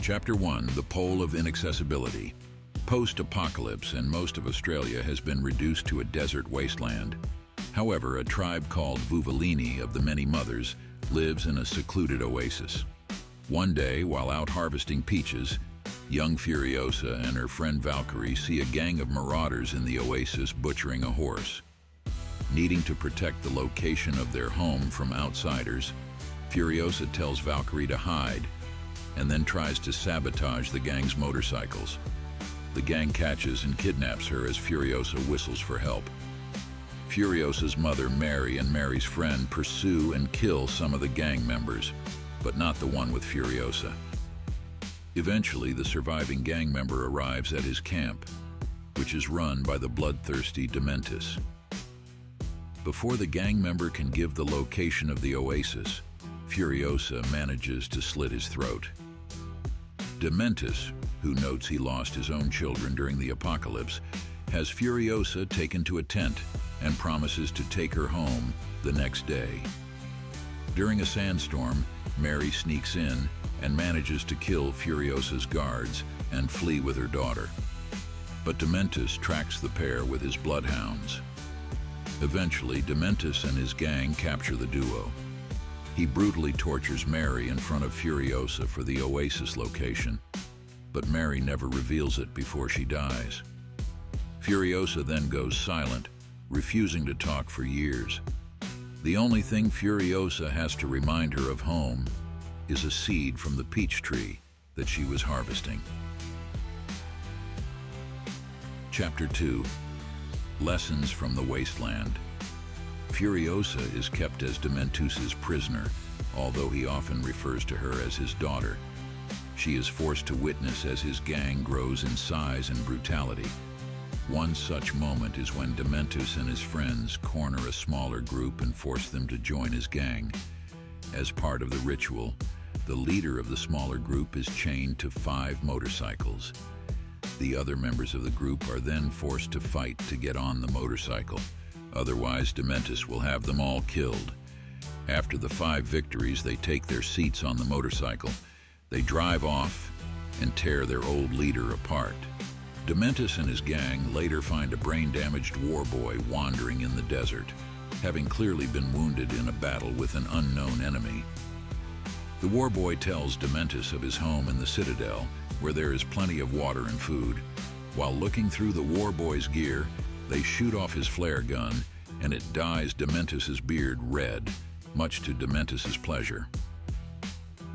Chapter 1, the Pole of Inaccessibility. Post-apocalypse and most of Australia has been reduced to a desert wasteland. However, a tribe called Vuvalini of the Many Mothers lives in a secluded oasis. One day, while out harvesting peaches, young Furiosa and her friend Valkyrie see a gang of marauders in the oasis butchering a horse. Needing to protect the location of their home from outsiders, Furiosa tells Valkyrie to hide and then tries to sabotage the gang's motorcycles. The gang catches and kidnaps her as Furiosa whistles for help. Furiosa's mother, Mary, and Mary's friend pursue and kill some of the gang members, but not the one with Furiosa. Eventually, the surviving gang member arrives at his camp, which is run by the bloodthirsty Dementus. Before the gang member can give the location of the oasis, Furiosa manages to slit his throat. Dementus, who notes he lost his own children during the apocalypse, has Furiosa taken to a tent and promises to take her home the next day. During a sandstorm, Mary sneaks in and manages to kill Furiosa's guards and flee with her daughter. But Dementus tracks the pair with his bloodhounds. Eventually, Dementus and his gang capture the duo. He brutally tortures Mary in front of Furiosa for the oasis location, but Mary never reveals it before she dies. Furiosa then goes silent, refusing to talk for years. The only thing Furiosa has to remind her of home is a seed from the peach tree that she was harvesting. Chapter 2, Lessons from the Wasteland. Furiosa is kept as Dementus's prisoner, although he often refers to her as his daughter. She is forced to witness as his gang grows in size and brutality. One such moment is when Dementus and his friends corner a smaller group and force them to join his gang. As part of the ritual, the leader of the smaller group is chained to 5 motorcycles. The other members of the group are then forced to fight to get on the motorcycle. Otherwise, Dementus will have them all killed. After the 5 victories, they take their seats on the motorcycle. They drive off and tear their old leader apart. Dementus and his gang later find a brain-damaged war boy wandering in the desert, having clearly been wounded in a battle with an unknown enemy. The war boy tells Dementus of his home in the Citadel, where there is plenty of water and food. While looking through the war boy's gear, they shoot off his flare gun, and it dyes Dementus's beard red, much to Dementus's pleasure.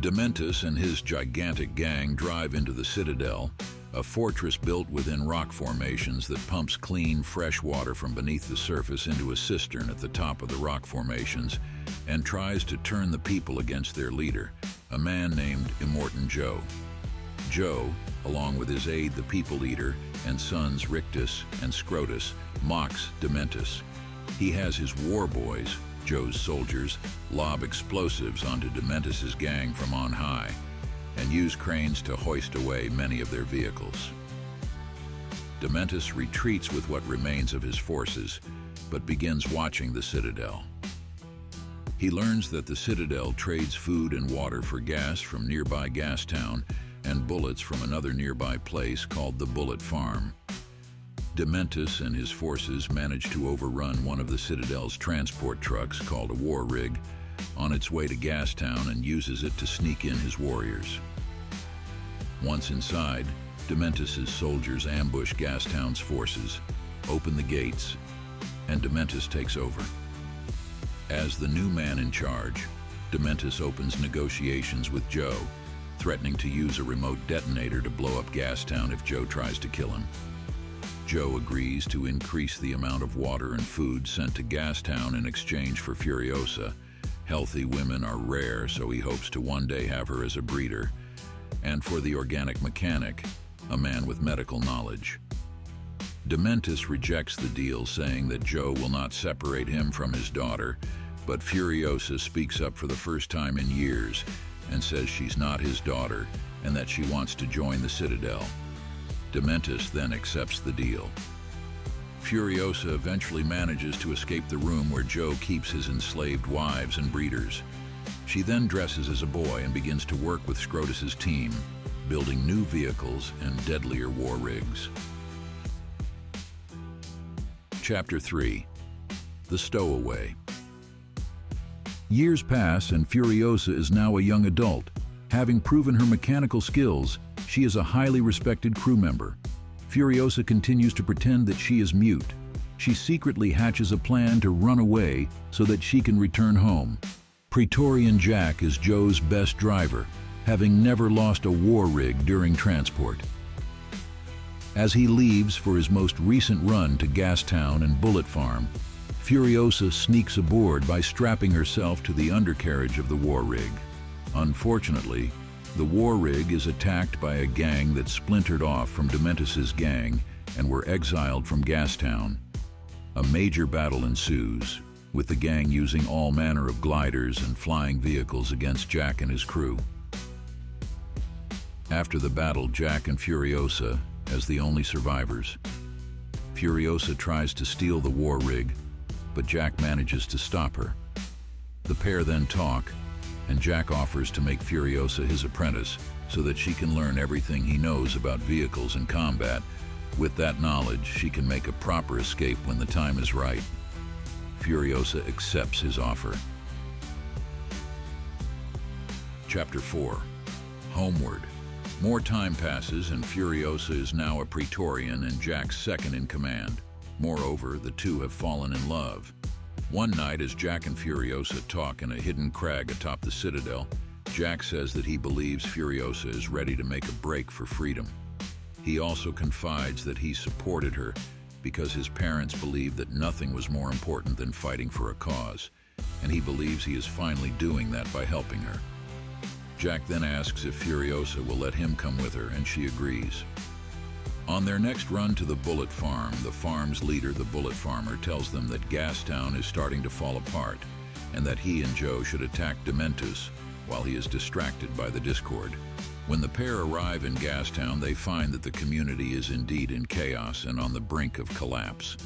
Dementus and his gigantic gang drive into the Citadel, a fortress built within rock formations that pumps clean, fresh water from beneath the surface into a cistern at the top of the rock formations, and tries to turn the people against their leader, a man named Immortan Joe. Joe, along with his aide the People Eater, and sons Rictus and Scrotus, mocks Dementus. He has his war boys, Joe's soldiers, lob explosives onto Dementus's gang from on high, and use cranes to hoist away many of their vehicles. Dementus retreats with what remains of his forces, but begins watching the Citadel. He learns that the Citadel trades food and water for gas from nearby Gastown and bullets from another nearby place called the Bullet Farm. Dementus and his forces manage to overrun one of the Citadel's transport trucks, called a war rig, on its way to Gastown, and uses it to sneak in his warriors. Once inside, Dementus's soldiers ambush Gastown's forces, open the gates, and Dementus takes over. As the new man in charge, Dementus opens negotiations with Joe, threatening to use a remote detonator to blow up Gastown if Joe tries to kill him. Joe agrees to increase the amount of water and food sent to Gastown in exchange for Furiosa. Healthy women are rare, so he hopes to one day have her as a breeder. And for the organic mechanic, a man with medical knowledge. Dementus rejects the deal, saying that Joe will not separate him from his daughter, but Furiosa speaks up for the first time in years and says she's not his daughter and that she wants to join the Citadel. Dementus then accepts the deal. Furiosa eventually manages to escape the room where Joe keeps his enslaved wives and breeders. She then dresses as a boy and begins to work with Scrotus's team, building new vehicles and deadlier war rigs. Chapter 3. The Stowaway. Years pass and Furiosa is now a young adult. Having proven her mechanical skills, she is a highly respected crew member. Furiosa continues to pretend that she is mute. She secretly hatches a plan to run away so that she can return home. Praetorian Jack is Joe's best driver, having never lost a war rig during transport. As he leaves for his most recent run to Gastown and Bullet Farm, Furiosa sneaks aboard by strapping herself to the undercarriage of the war rig. Unfortunately, the war rig is attacked by a gang that splintered off from Dementus's gang and were exiled from Gastown. A major battle ensues, with the gang using all manner of gliders and flying vehicles against Jack and his crew. After the battle, Jack and Furiosa as the only survivors. Furiosa tries to steal the war rig, but Jack manages to stop her. The pair then talk, and Jack offers to make Furiosa his apprentice so that she can learn everything he knows about vehicles and combat. With that knowledge, she can make a proper escape when the time is right. Furiosa accepts his offer. Chapter 4. Homeward. More time passes and Furiosa is now a Praetorian and Jack's second in command. Moreover, the two have fallen in love. One night, as Jack and Furiosa talk in a hidden crag atop the citadel, Jack says that he believes Furiosa is ready to make a break for freedom. He also confides that he supported her because his parents believed that nothing was more important than fighting for a cause, and he believes he is finally doing that by helping her. Jack then asks if Furiosa will let him come with her, and she agrees. On their next run to the Bullet Farm, the farm's leader, the Bullet Farmer, tells them that Gastown is starting to fall apart, and that he and Joe should attack Dementus while he is distracted by the discord. When the pair arrive in Gastown, they find that the community is indeed in chaos and on the brink of collapse.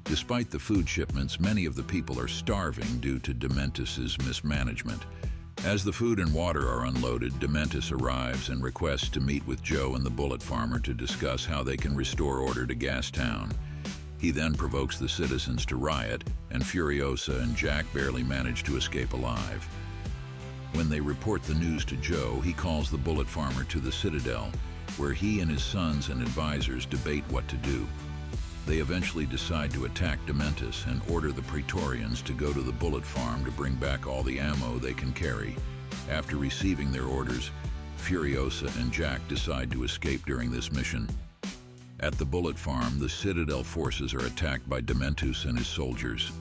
Despite the food shipments, many of the people are starving due to Dementus's mismanagement. As the food and water are unloaded, Dementus arrives and requests to meet with Joe and the Bullet Farmer to discuss how they can restore order to Gastown. He then provokes the citizens to riot, and Furiosa and Jack barely manage to escape alive. When they report the news to Joe, he calls the Bullet Farmer to the Citadel, where he and his sons and advisors debate what to do. They eventually decide to attack Dementus and order the Praetorians to go to the Bullet Farm to bring back all the ammo they can carry. After receiving their orders, Furiosa and Jack decide to escape during this mission. At the Bullet Farm, the Citadel forces are attacked by Dementus and his soldiers.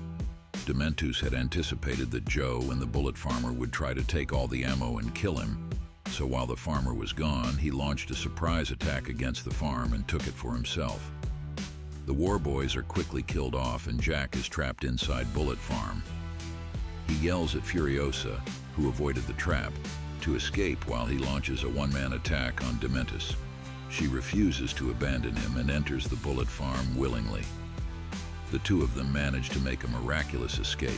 Dementus had anticipated that Joe and the Bullet Farmer would try to take all the ammo and kill him, so while the farmer was gone, he launched a surprise attack against the farm and took it for himself. The war boys are quickly killed off and Jack is trapped inside Bullet Farm. He yells at Furiosa, who avoided the trap, to escape while he launches a one-man attack on Dementus. She refuses to abandon him and enters the Bullet Farm willingly. The two of them manage to make a miraculous escape.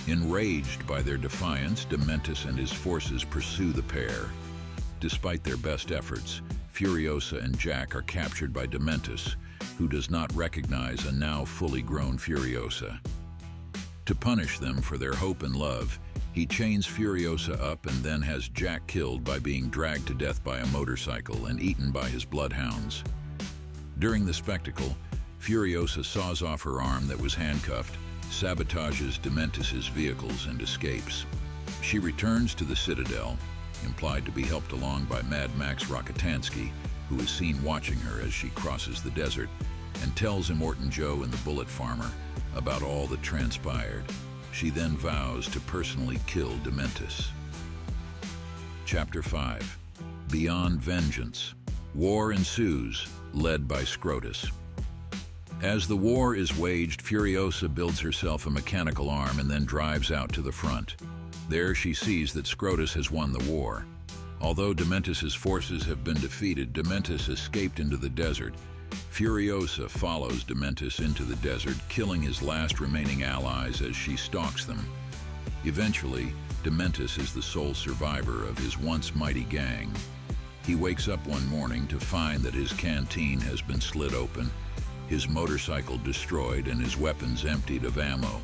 Enraged by their defiance, Dementus and his forces pursue the pair. Despite their best efforts, Furiosa and Jack are captured by Dementus, who does not recognize a now fully grown Furiosa. To punish them for their hope and love, he chains Furiosa up and then has Jack killed by being dragged to death by a motorcycle and eaten by his bloodhounds. During the spectacle, Furiosa saws off her arm that was handcuffed, sabotages Dementus's vehicles, and escapes. She returns to the Citadel, implied to be helped along by Mad Max Rockatansky, who is seen watching her as she crosses the desert, and tells Immortan Joe and the Bullet Farmer about all that transpired. She then vows to personally kill Dementus. Chapter 5. Beyond Vengeance. War ensues, led by Scrotus. As the war is waged, Furiosa builds herself a mechanical arm and then drives out to the front. There she sees that Scrotus has won the war. Although Dementus's forces have been defeated, Dementus escaped into the desert. Furiosa follows Dementus into the desert, killing his last remaining allies as she stalks them. Eventually, Dementus is the sole survivor of his once mighty gang. He wakes up one morning to find that his canteen has been slit open, his motorcycle destroyed, and his weapons emptied of ammo.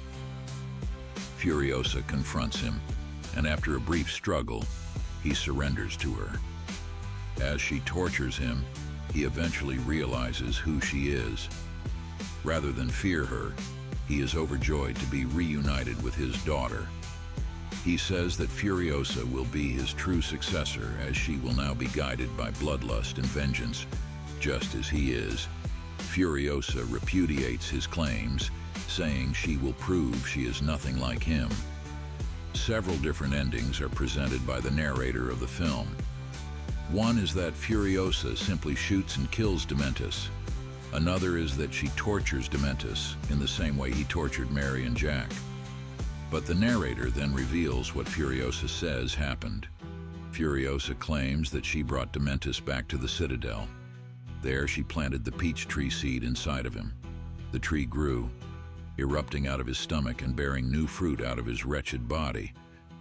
Furiosa confronts him, and after a brief struggle, he surrenders to her. As she tortures him, he eventually realizes who she is. Rather than fear her, he is overjoyed to be reunited with his daughter. He says that Furiosa will be his true successor, as she will now be guided by bloodlust and vengeance, just as he is. Furiosa repudiates his claims, saying she will prove she is nothing like him. Several different endings are presented by the narrator of the film. One is that Furiosa simply shoots and kills Dementus. Another is that she tortures Dementus in the same way he tortured Mary and Jack. But the narrator then reveals what Furiosa says happened. Furiosa claims that she brought Dementus back to the Citadel. There she planted the peach tree seed inside of him. The tree grew, erupting out of his stomach and bearing new fruit out of his wretched body.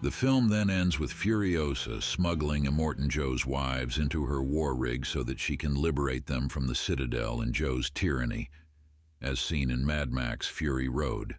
The film then ends with Furiosa smuggling Immortan Joe's wives into her war rig so that she can liberate them from the Citadel and Joe's tyranny, as seen in Mad Max Fury Road.